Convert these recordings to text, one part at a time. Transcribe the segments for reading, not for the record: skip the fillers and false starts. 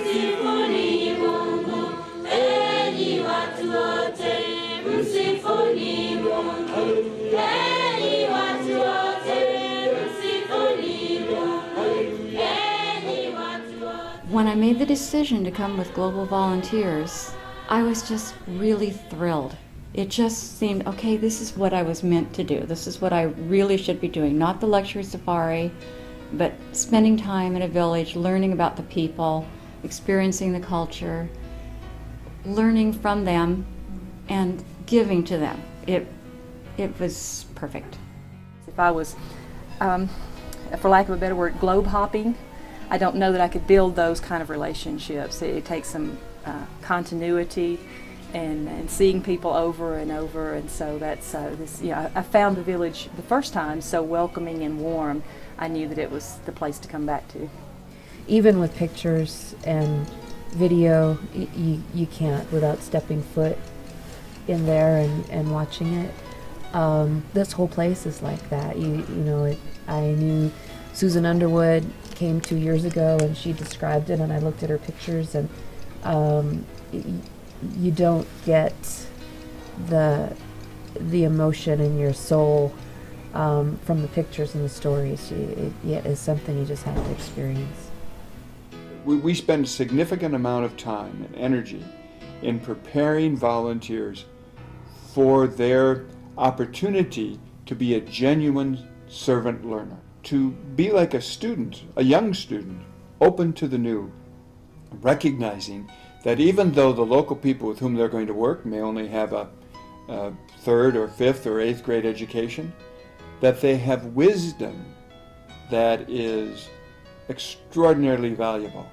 Msifuni Mungu, enyi watu wote, msifuni Mungu, enyi watu wote, msifuni Mungu, enyi watu wote. When I made the decision to come with Global Volunteers, I was just really thrilled. It just seemed, okay, this is what I was meant to do. This is what I really should be doing. Not the luxury safari, but spending time in a village, learning about the people, experiencing the culture, learning from them, and giving to them. It was perfect. If I was, for lack of a better word, globe hopping, I don't know that I could build those kind of relationships. It takes some continuity and seeing people over and over, and so that's this. I found the village the first time so welcoming and warm. I knew that it was the place to come back to. Even with pictures and video, you can't without stepping foot in there and watching it. This whole place is like that. I knew Susan Underwood came 2 years ago and she described it, and I looked at her pictures, and you don't get the emotion in your soul from the pictures and the stories. It is something you just have to experience. We spend a significant amount of time and energy in preparing volunteers for their opportunity to be a genuine servant learner, to be like a student, a young student, open to the new, recognizing that even though the local people with whom they're going to work may only have a third or fifth or eighth grade education, that they have wisdom that is extraordinarily valuable.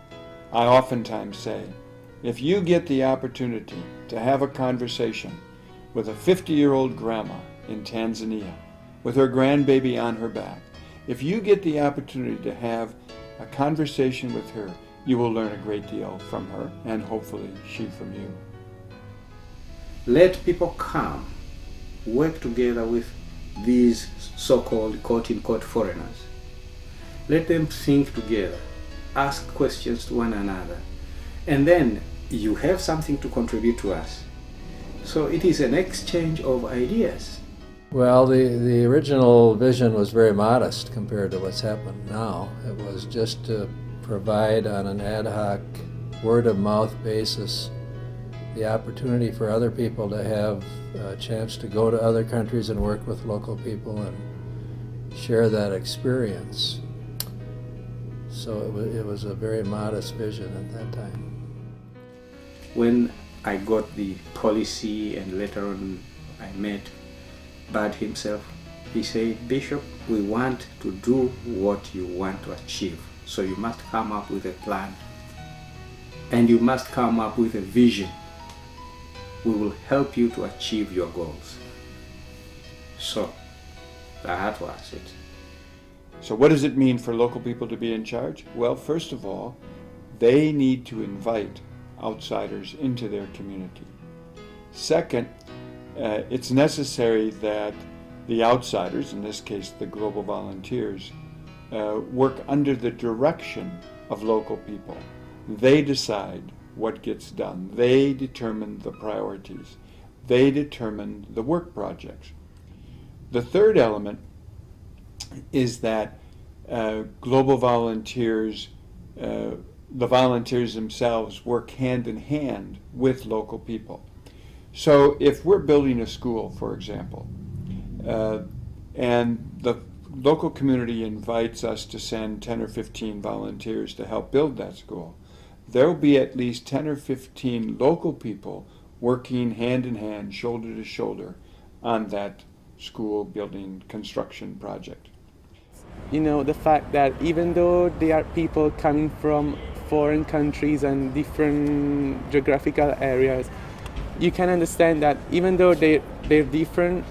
I oftentimes say, if you get the opportunity to have a conversation with a 50-year-old grandma in Tanzania with her grandbaby on her back, if you get the opportunity to have a conversation with her, you will learn a great deal from her, and hopefully she from you. Let people come, work together with these so-called quote-unquote foreigners. Let them think together, ask questions to one another, and then you have something to contribute to us. So it is an exchange of ideas. Well, the original vision was very modest compared to what's happened now. It was just to provide on an ad hoc, word-of-mouth basis the opportunity for other people to have a chance to go to other countries and work with local people and share that experience. So it was a very modest vision at that time. When I got the policy and later on I met Bud himself, he said, "Bishop, we want to do what you want to achieve. So you must come up with a plan and you must come up with a vision. We will help you to achieve your goals." So that was it. So what does it mean for local people to be in charge? Well, first of all, they need to invite outsiders into their community. Second, it's necessary that the outsiders, in this case the Global Volunteers, work under the direction of local people. They decide what gets done. They determine the priorities. They determine the work projects. The third element is that Global Volunteers, the volunteers themselves, work hand in hand with local people. So if we're building a school, for example, and the local community invites us to send 10 or 15 volunteers to help build that school, there will be at least 10 or 15 local people working hand in hand, shoulder to shoulder, on that school building construction project. The fact that even though there are people coming from foreign countries and different geographical areas, you can understand that even though they're different,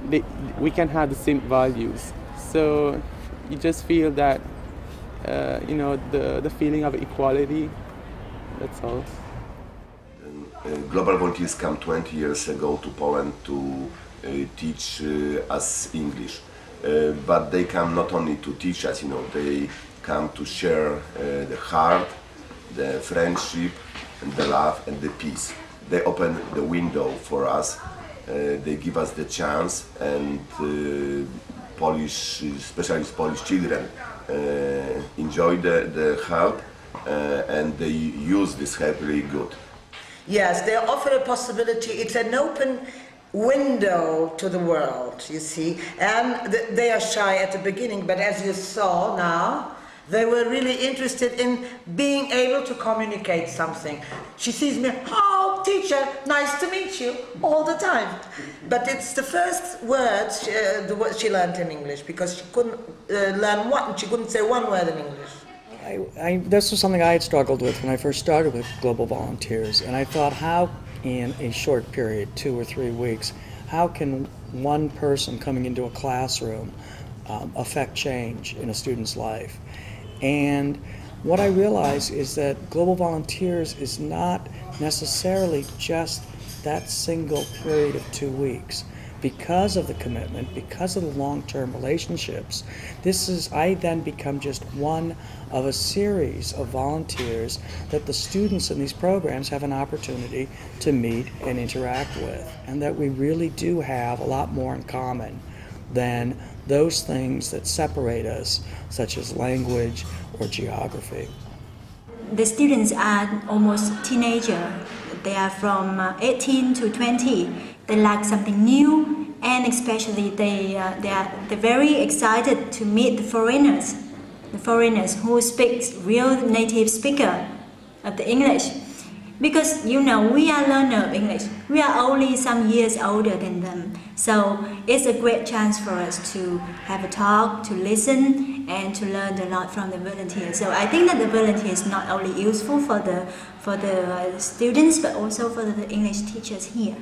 we can have the same values. So you just feel that, the feeling of equality, that's all. Global Volunteers came 20 years ago to Poland to teach us English. But they come not only to teach us, they come to share the heart, the friendship, and the love and the peace. They open the window for us. They give us the chance, and Polish, especially Polish children, enjoy the help, and they use this help really good. Yes, they offer a possibility. It's an open window to the world, you see. And they are shy at the beginning, but as you saw now, they were really interested in being able to communicate something. She sees me, oh, teacher, nice to meet you, all the time. But it's the first words, the words she learned in English, because she couldn't learn one, she couldn't say one word in English. This was something I had struggled with when I first started with Global Volunteers, and I thought, how in a short period, 2 or 3 weeks, how can one person coming into a classroom affect change in a student's life? And what I realized is that Global Volunteers is not necessarily just that single period of 2 weeks. Because of the commitment, because of the long-term relationships, I then become just one of a series of volunteers that the students in these programs have an opportunity to meet and interact with, and that we really do have a lot more in common than those things that separate us, such as language or geography. The students are almost teenagers. They are from 18 to 20. They like something new, and especially they're very excited to meet the foreigners who speak real native speaker of the English. Because we are learner of English. We are only some years older than them. So it's a great chance for us to have a talk, to listen, and to learn a lot from the volunteers. So I think that the volunteer is not only useful for the students, but also for the English teachers here.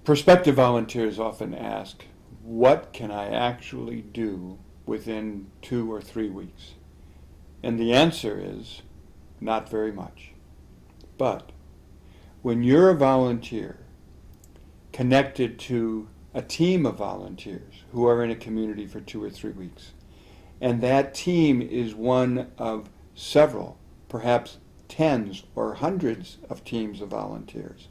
Prospective volunteers often ask, what can I actually do within 2 or 3 weeks? And the answer is, not very much. But when you're a volunteer connected to a team of volunteers who are in a community for 2 or 3 weeks, and that team is one of several, perhaps tens or hundreds of teams of volunteers,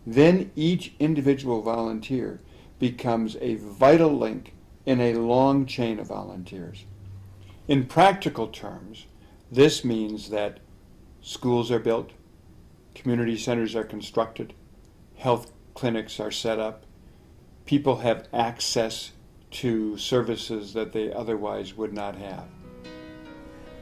then each individual volunteer becomes a vital link in a long chain of volunteers. In practical terms, this means that schools are built, community centers are constructed, health clinics are set up, people have access to services that they otherwise would not have.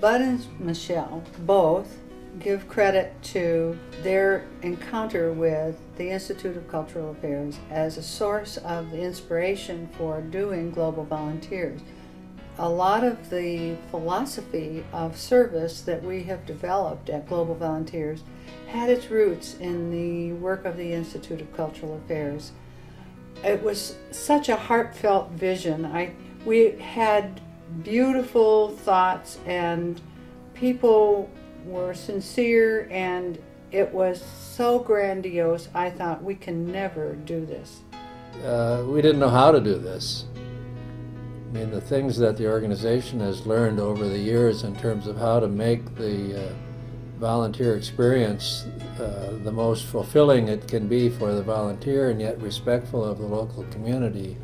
Bud and Michelle both give credit to their encounter with the Institute of Cultural Affairs as a source of the inspiration for doing Global Volunteers. A lot of the philosophy of service that we have developed at Global Volunteers had its roots in the work of the Institute of Cultural Affairs. It was such a heartfelt vision. We had beautiful thoughts, and people were sincere, and it was so grandiose. I thought, we can never do this. We didn't know how to do this. I mean, the things that the organization has learned over the years in terms of how to make the volunteer experience the most fulfilling it can be for the volunteer and yet respectful of the local community,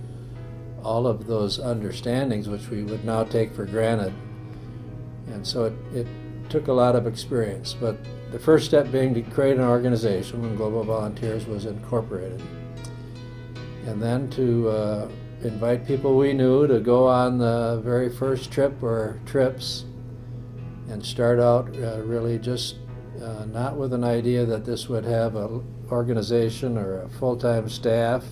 all of those understandings which we would now take for granted. And so it took a lot of experience, but the first step being to create an organization when Global Volunteers was incorporated. And then to invite people we knew to go on the very first trip or trips and start out really just not with an idea that this would have an organization or a full-time staff,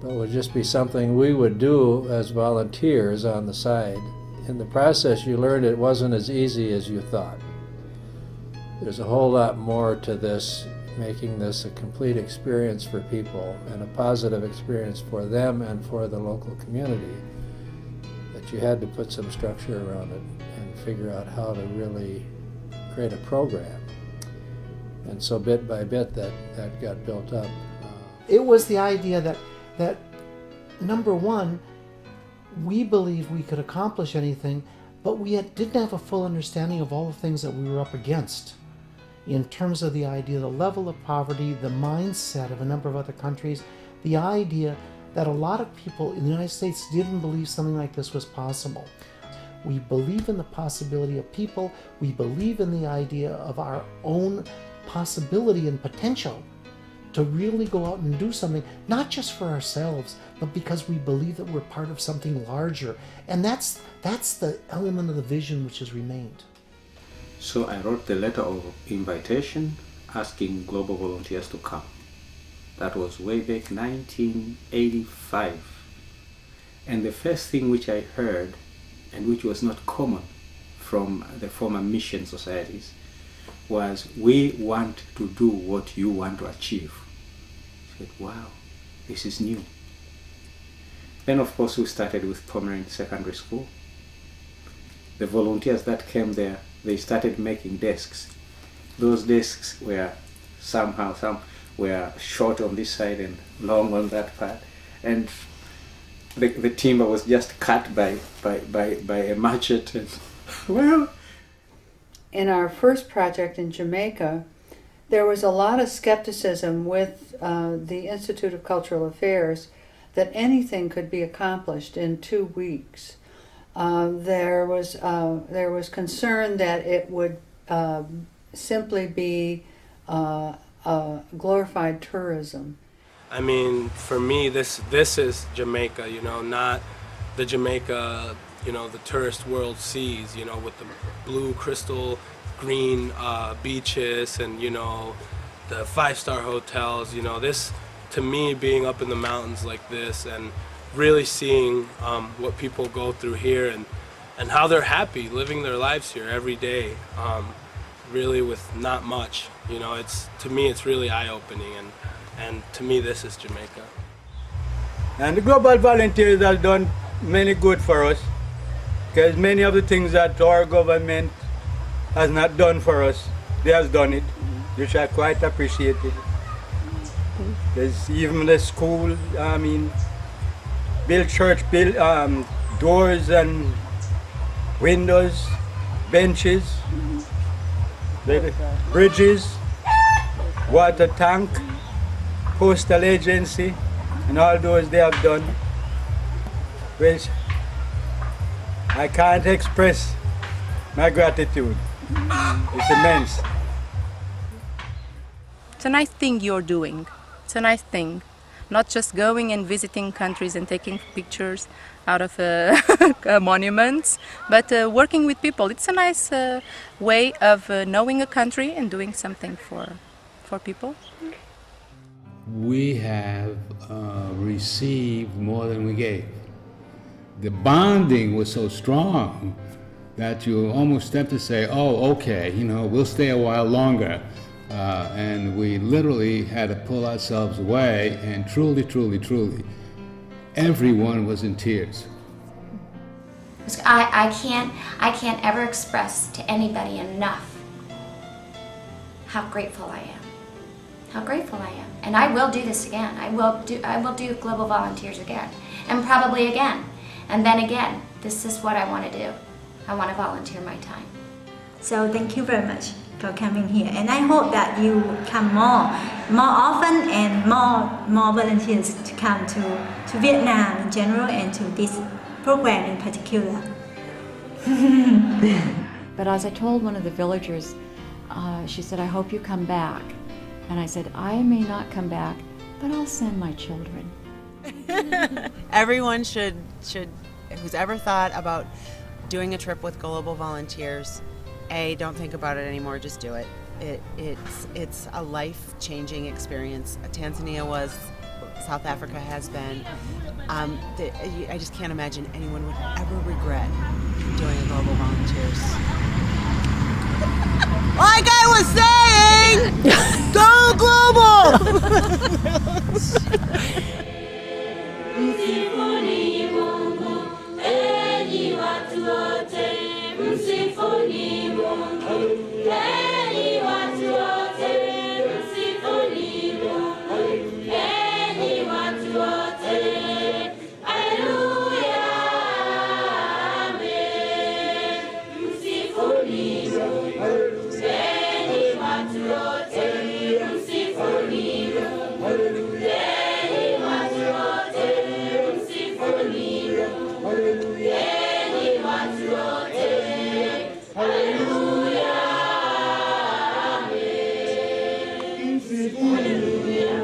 but would just be something we would do as volunteers on the side. In the process, you learned it wasn't as easy as you thought. There's a whole lot more to this, making this a complete experience for people and a positive experience for them and for the local community, that you had to put some structure around it and figure out how to really create a program. And so bit by bit that got built up. It was the idea that number one, we believe we could accomplish anything but we didn't have a full understanding of all the things that we were up against in terms of the idea, the level of poverty, the mindset of a number of other countries, the idea that a lot of people in the United States didn't believe something like this was possible. We believe in the possibility of people. We believe in the idea of our own possibility and potential to really go out and do something, not just for ourselves, but because we believe that we're part of something larger. And that's the element of the vision which has remained. So I wrote the letter of invitation asking global volunteers to come. That was way back 1985. And the first thing which I heard, and which was not common from the former mission societies, was, we want to do what you want to achieve. I said, wow, this is new. Then of course we started with Pomeranian Secondary School. The volunteers that came there, they started making desks. Those desks were somehow, some were short on this side and long on that part. And the timber was just cut by a machete. And, well, in our first project in Jamaica, there was a lot of skepticism with the Institute of Cultural Affairs that anything could be accomplished in 2 weeks. There was concern that it would simply be glorified tourism. I mean, for me, this is Jamaica, you know, not the Jamaica, you know, the tourist world sees, you know, with the blue crystal green beaches and, you know, the 5-star hotels. You know, this, to me, being up in the mountains like this and really seeing what people go through here and how they're happy living their lives here every day, really with not much. You know, to me it's really eye-opening, and to me this is Jamaica. And the Global Volunteers have done many good for us, because many of the things that our government has not done for us, they has done it, which I quite appreciate it. There's even the school, I mean, build church, build doors and windows, benches, bridges, water tank, postal agency, and all those they have done, which I can't express my gratitude. It's immense. It's a nice thing you're doing. It's a nice thing. Not just going and visiting countries and taking pictures out of monuments, but working with people. It's a nice way of knowing a country and doing something for people. We have received more than we gave. The bonding was so strong that you almost have to say, oh, okay, you know, we'll stay a while longer. And we literally had to pull ourselves away, and truly, truly, truly, everyone was in tears. I can't ever express to anybody enough how grateful I am. How grateful I am. And I will do this again. I will do Global Volunteers again. And probably again. And then again. This is what I want to do. I want to volunteer my time. So thank you very much for coming here, and I hope that you come more often, and more volunteers to come to Vietnam in general and to this program in particular. But as I told one of the villagers, she said, I hope you come back. And I said, I may not come back, but I'll send my children. Everyone should, who's ever thought about doing a trip with Global Volunteers, don't think about it anymore, just do it. It's a life-changing experience. Tanzania was, South Africa has been. I just can't imagine anyone would ever regret doing a Global Volunteers. Like I was saying, go global! Hallelujah.